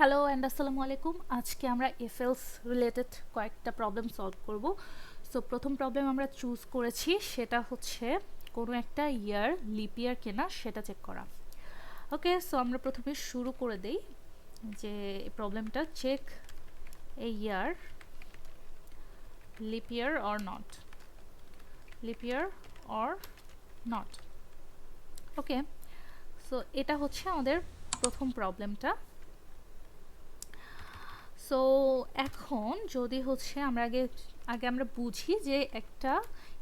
Hello and আসসালামু আলাইকুম। আজকে আমরা এফএলস রিলেটেড কয়েকটা প্রবলেম সলভ করব। সো প্রথম প্রবলেম আমরা চুজ করেছি, সেটা হচ্ছে কোনো একটা ইয়ার লিপ ইয়ার কেনা সেটা চেক করা। ওকে, সো আমরা প্রথমে শুরু করে দেই যে প্রবলেমটা check a year leap year or not, leap year or not. Okay, so এটা হচ্ছে আমাদের প্রথম প্রবলেমটা। সো এখন যদি হচ্ছে আমরা আগে আমরা বুঝি যে একটা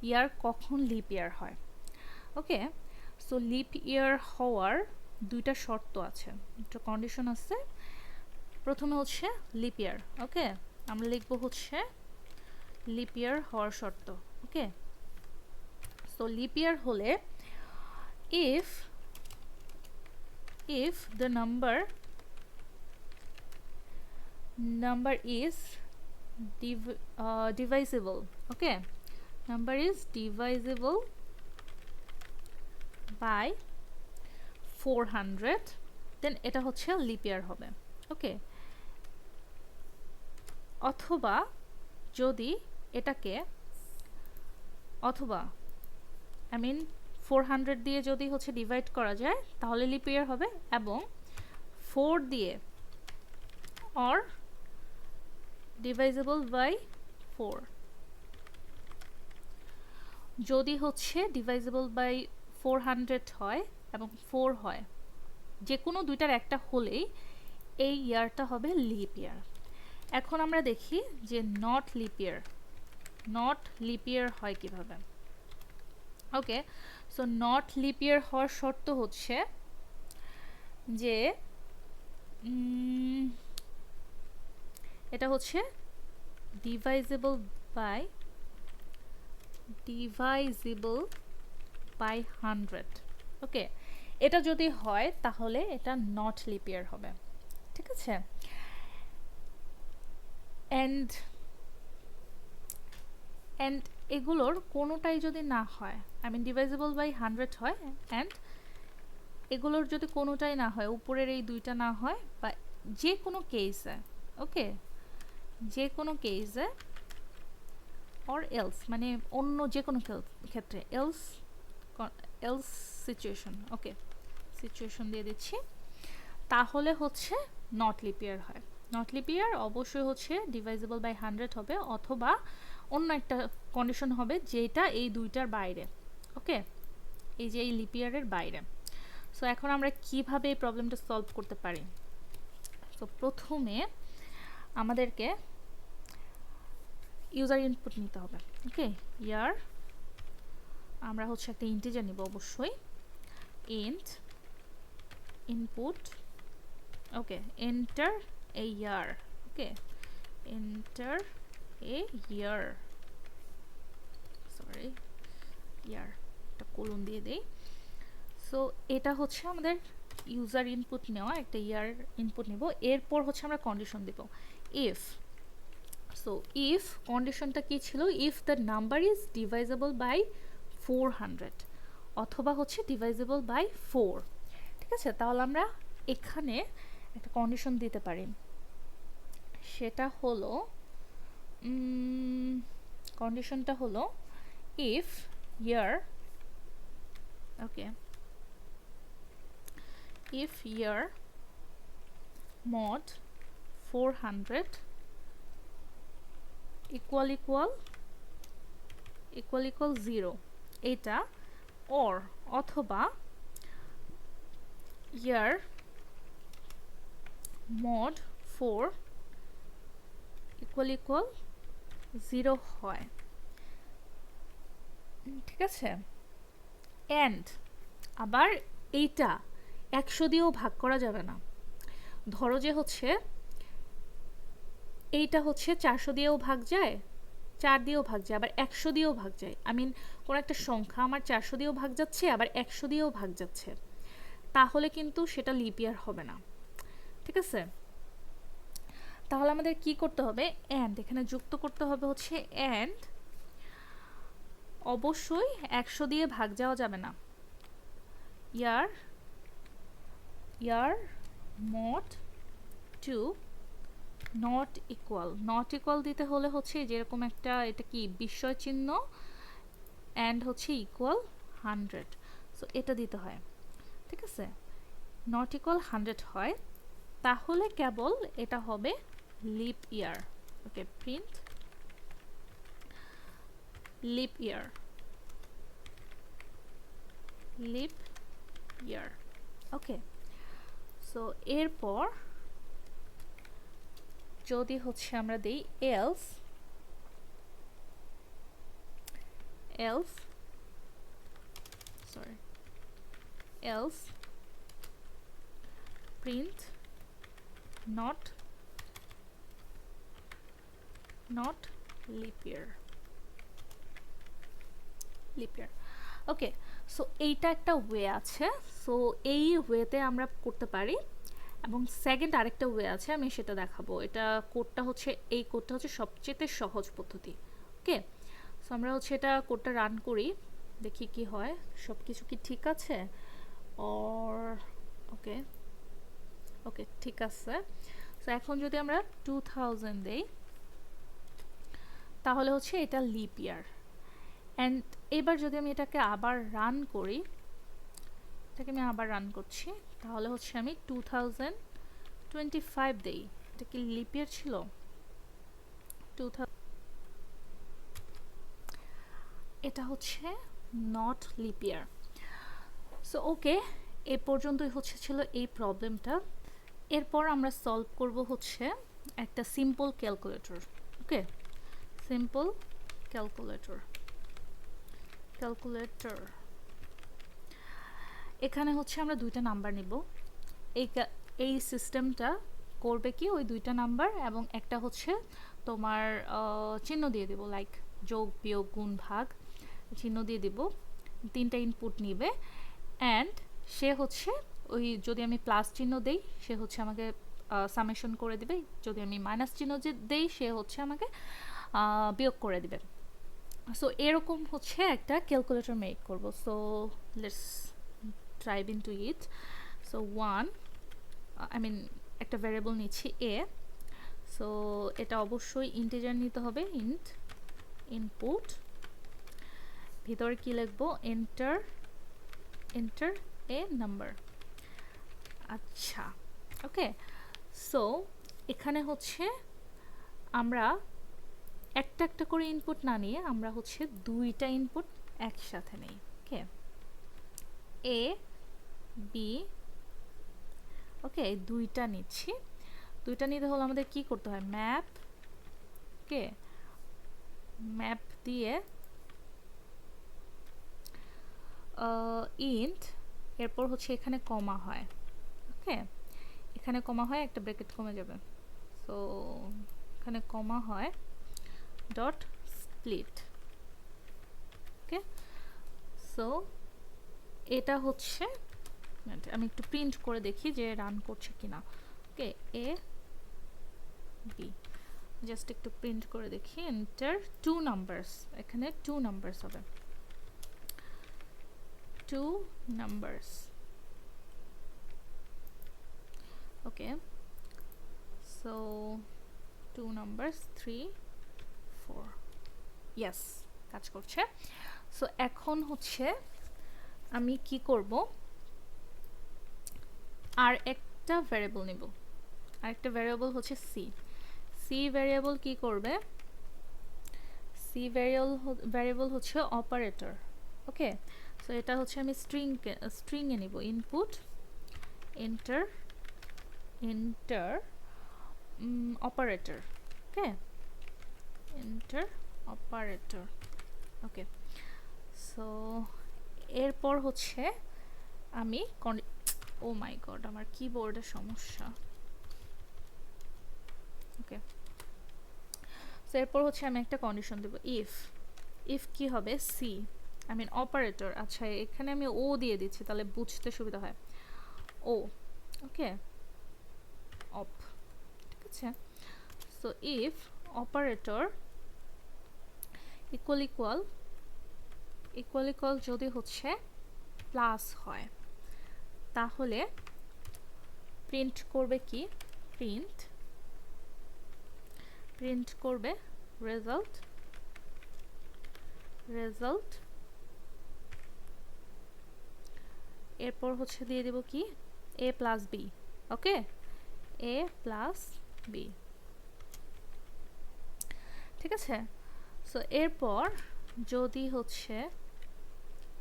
ইয়ার কখন লিপ ইয়ার হয়। ওকে, সো লিপ ইয়ার হওয়ার দুইটা শর্ত আছে, একটা কন্ডিশন আছে। প্রথমে হচ্ছে লিপ ইয়ার। ওকে, আমরা লিখবো হচ্ছে লিপ ইয়ার হওয়ার শর্ত। ওকে, সো লিপ ইয়ার হলে if the number is divisible. Okay, number is divisible by 400, then এটা হচ্ছে লিপ ইয়ার হবে। ওকে, অথবা যদি এটাকে অথবা আই মিন 400 দিয়ে যদি হচ্ছে ডিভাইড করা যায় তাহলে লিপ ইয়ার হবে, এবং 4 দিয়ে or divisible by 4 যদি হচ্ছে divisible by 400 হয় এবং 4 হয়, যে কোনো দুইটার একটা হলেই এই ইয়ারটা হবে লিপ ইয়ার। এখন আমরা দেখি যে নট লিপ ইয়ার হয় কিভাবে। ওকে, সো নট লিপ ইয়ার হওয়ার শর্ত হচ্ছে যে এটা হচ্ছে divisible by 100। ওকে, এটা যদি হয় তাহলে এটা নট লিপ ইয়ার হবে। ঠিক আছে, অ্যান্ড এগুলোর কোনোটাই যদি না হয়, আই মিন divisible by 100 হয় অ্যান্ড এগুলোর যদি কোনোটাই না হয়, উপরের এই দুইটা না হয়, বা যে কোনো কেসে, ওকে, যে কোনো কেসে অর এলস, মানে অন্য যে কোনো ক্ষেত্রে এলস সিচুয়েশন, ওকে, সিচুয়েশন দিয়ে দিচ্ছি, তাহলে হচ্ছে নট লিপ ইয়ার হয়। নট লিপ ইয়ার অবশ্যই হচ্ছে divisible by 100 হবে, অথবা অন্য একটা কন্ডিশন হবে যেটা এই দুইটার বাইরে। ওকে, এই যে এই লিপ ইয়ারের বাইরে। সো এখন আমরা কিভাবে এই প্রবলেমটা সলভ করতে পারি? সো প্রথমে আমাদেরকে ইউজার ইনপুট নিতে হবে। ওকে, ইয়ার আমরা হচ্ছে একটা ইন্টিজার নিব অবশ্যই, int input. Okay, enter a year. Okay, enter a year, sorry year, একটা কোলন দিয়ে দেই। সো এটা হচ্ছে আমাদের ইউজার ইনপুট নেওয়া, একটা ইয়ার ইনপুট নিব। এরপর হচ্ছে আমরা কন্ডিশন দেব ইফ। সো ইফ কন্ডিশনটা কি ছিল? If the number is divisible by 400 অথবা হচ্ছে ডিভাইজেবল বাই 4। ঠিক আছে, তাহলে আমরা এখানে একটা কন্ডিশন দিতে পারি, সেটা হলো কন্ডিশনটা হলো if year, okay, if year mod 400 equal 0, এটা or অথবা year mod 4 equal 0 হয়। ঠিক আছে, and আবার এইটা 100 দিয়েও ভাগ করা যাবে না। ধরো যে হচ্ছে এইটা হচ্ছে 400 দিয়েও ভাগ যায়, 4 দিয়েও ভাগ যায়, আবার 100 দিয়েও ভাগ যায়। আই মিন কোন একটা সংখ্যা আমার 400 দিয়েও ভাগ যাচ্ছে, আবার 100 দিয়েও ভাগ যাচ্ছে, তাহলে কিন্তু সেটা লিপ ইয়ার হবে না। ঠিক আছে, তাহলে আমাদের কি করতে হবে? অ্যান্ড এখানে যুক্ত করতে হবে হচ্ছে অ্যান্ড, অবশ্যই 100 দিয়ে ভাগ যাওয়া যাবে না। ইয়ার mod টু নট ইকুয়াল দিতে হলে হচ্ছে যেরকম একটা, এটা কি বিস্ময় চিহ্ন অ্যান্ড হচ্ছে ইকুয়াল 100, সো এটা দিতে হয়, ঠিক আছে। নট ইকুয়াল 100 হয়, তাহলে কেবল এটা হবে leap year. Okay, print leap year, leap year. Okay, so এরপর যদি হচ্ছে আমরা দেই else print not leap year. Okay, so এইটা একটা ওয়ে আছে, সো এই ওয়েতে আমরা করতে পারি। এবং সেকেন্ড আরেকটা ওয়ে আছে, আমি সেটা দেখাবো। এই কোডটা হচ্ছে সবচেয়ে সহজ পদ্ধতি। ওকে, সো আমরা হচ্ছে এটা কোডটা রান করি, দেখি কি হয়, সব কিছু কি ঠিক আছে। ওকে, ঠিক আছে। সো এখন যদি আমরা 2000 দেই, তাহলে হচ্ছে এটা লিপ ইয়ার। অ্যান্ড এবার যদি আমি এটাকে আবার রান করি, করছি, তাহলে হচ্ছে আমি 2025 দেই, এটা কি লিপ ইয়ার ছিল? এটা হচ্ছে not leap year. So okay, এ পর্যন্তই ছিল এই প্রবলেমটা। এরপর আমরা সলভ করব হচ্ছে একটা সিম্পল ক্যালকুলেটর। ওকে, সিম্পল ক্যালকুলেটর। এখানে হচ্ছে আমরা দুইটা নাম্বার নিব। এই সিস্টেমটা করবে কি, ওই দুইটা নাম্বার এবং একটা হচ্ছে তোমার চিহ্ন দিয়ে দেব, লাইক যোগ বিয়োগ গুণ ভাগ চিহ্ন দিয়ে দেব। তিনটা ইনপুট নিবে অ্যান্ড সে হচ্ছে ওই, যদি আমি প্লাস চিহ্ন দেই সে হচ্ছে আমাকে সামেশন করে দিবে, যদি আমি মাইনাস চিহ্ন দেই সে হচ্ছে আমাকে বিয়োগ করে দিবে। সো এরকম হচ্ছে একটা ক্যালকুলেটর মেক করব। So let's dive into it. So একটা ভ্যারিয়েবল নিচ্ছি এ। সো এটা অবশ্যই ইন্টিজার নিতে হবে, ইনপুট, ভিতরে কি লিখবো, এন্টার এ নাম্বার। আচ্ছা, ওকে, সো এখানে হচ্ছে আমরা একটা একটা করে ইনপুট না নিয়ে আমরা হচ্ছে দুইটা ইনপুট একসাথে নেই। ওকে, এ বি, ওকে, দুইটা নিচ্ছি। দুইটা নিতে হলে আমাদের কি করতে হয়, ম্যাপ দিয়ে ইন্ট, এরপর হচ্ছে এখানে কমা হয়। ওকে, এখানে কমা হয়, একটা ব্র্যাকেট কমে যাবে। সো এখানে কমা হয়, ডট স্প্লিট। ওকে, সো এটা হচ্ছে, আমি একটু প্রিন্ট করে দেখি যে রান করছে কিনা। ওকে, এ বি, জাস্ট একটু প্রিন্ট করে দেখি। এন্টার, 2 নাম্বারস, এখানে 2 নাম্বারস হবে, 2 নাম্বারস। ওকে, সো 2 নাম্বারস, 3 4, ইয়েস, কাজ করছে। সো এখন হচ্ছে আমি কি করব, আর একটা ভ্যারিয়েবল নিব। আরেকটা ভ্যারিয়েবল হচ্ছে সি ভ্যারিয়েবল কি করবে, সি ভ্যারিয়েবল হচ্ছে অপারেটর। ওকে, সো এটা হচ্ছে আমি স্ট্রিংয়ে নিব, ইনপুট এন্টার অপারেটর। ওকে, এন্টার অপারেটর। ওকে, সো এরপর হচ্ছে আমি ও মাই গড, আমার কিবোর্ডের সমস্যা। ওকে, সো এরপর হচ্ছে আমি একটা কন্ডিশন দেব, ইফ কি হবে, অপারেটর। আচ্ছা, এখানে আমি ও দিয়ে দিচ্ছি, তাহলে বুঝতে সুবিধা হয়। ও, ওকে, অপ, ঠিক আছে। সো ইফ অপারেটর ইকুয়াল যদি হচ্ছে প্লাস হয়, তাহলে প্রিন্ট করবে কি, প্রিন্ট করবে রেজাল্ট এরপর হচ্ছে দিয়ে দেব কি a plus b, okay, a plus b, ঠিক আছে। সো এরপর যদি হচ্ছে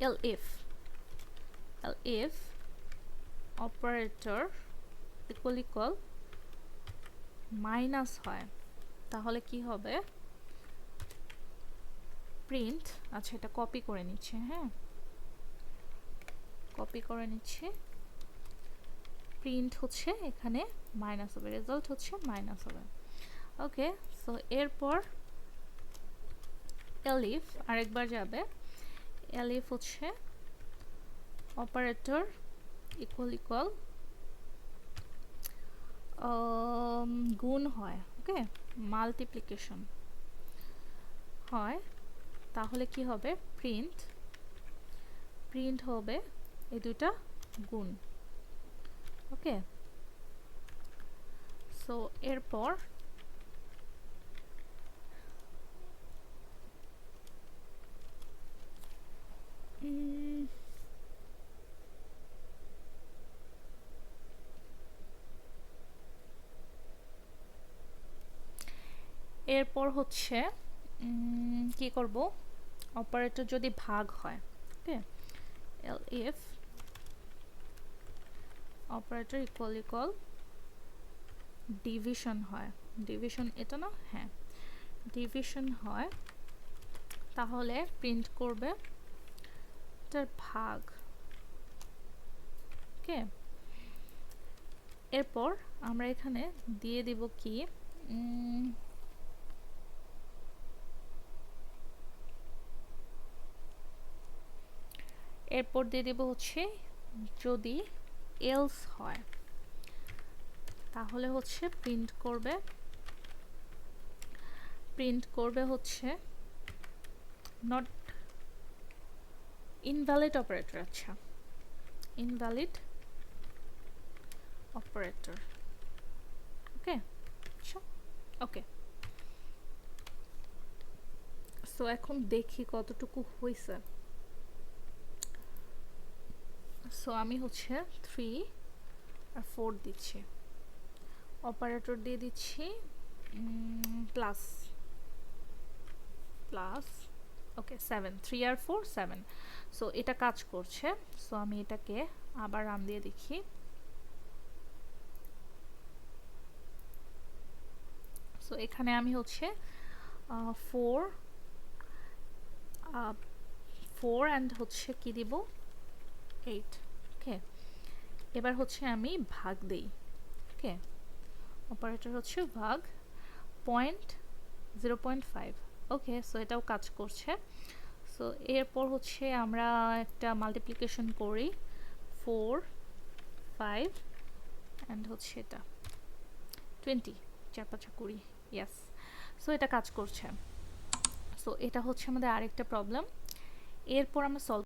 elif অপারেটর ইকুয়াল মাইনাস হয়, তাহলে কি হবে, প্রিন্ট, আচ্ছা এটা কপি করে নিচ্ছে, হ্যাঁ কপি করে নিচ্ছে, প্রিন্ট হচ্ছে এখানে মাইনাস হবে, রেজাল্ট হচ্ছে মাইনাস হবে, ওকে। সো এরপর elif আরেকবার যাবে, elif হচ্ছে অপারেটর ইকুয়াল গুণ হয়, ওকে, মাল্টিপ্লিকেশন হয়, তাহলে কি হবে, প্রিন্ট হবে এই দুটা গুণ, ওকে। সো এরপর এরপর হচ্ছে কি করব, অপারেটর যদি ভাগ হয়, ওকে, elif অপারেটর ইকুয়াল ডিভিশন হয়, ডিভিশন এটা না, হ্যাঁ ডিভিশন হয়, তাহলে প্রিন্ট করবে এটার ভাগ, ওকে। এরপর আমরা এখানে দিয়ে দিব কি এরপর দিয়ে দেব হচ্ছে যদি এলস হয়, তাহলে হচ্ছে প্রিন্ট করবে হচ্ছে নট ইনভ্যালিড অপারেটর, আচ্ছা ইনভ্যালিড অপারেটর, ওকে, আচ্ছা ওকে। সো এখন দেখি কতটুকু হয়েছে। সো আমি হচ্ছে 3 আর 4 দিচ্ছি, অপারেটর দিয়ে দিচ্ছি প্লাস ওকে 7, 3 আর 4 7। সো এটা কাজ করছে, সো আমি এটাকে আবার রান দিয়ে দেখি। সো এখানে আমি হচ্ছে 4 অ্যান্ড হচ্ছে কি দিব 8, ওকে। এবার হচ্ছে আমি ভাগ দেই, ওকে, অপারেটর হচ্ছে ভাগ 0.5, ওকে। সো এটাও কাজ করছে। সো এরপর হচ্ছে আমরা একটা মাল্টিপ্লিকেশন করি 4 5 অ্যান্ড হচ্ছে এটা 20, 4 5 20, ইয়েস। সো এটা কাজ করছে। সো এটা হচ্ছে আমাদের আরেকটা প্রবলেম। এরপর আমরা সলভ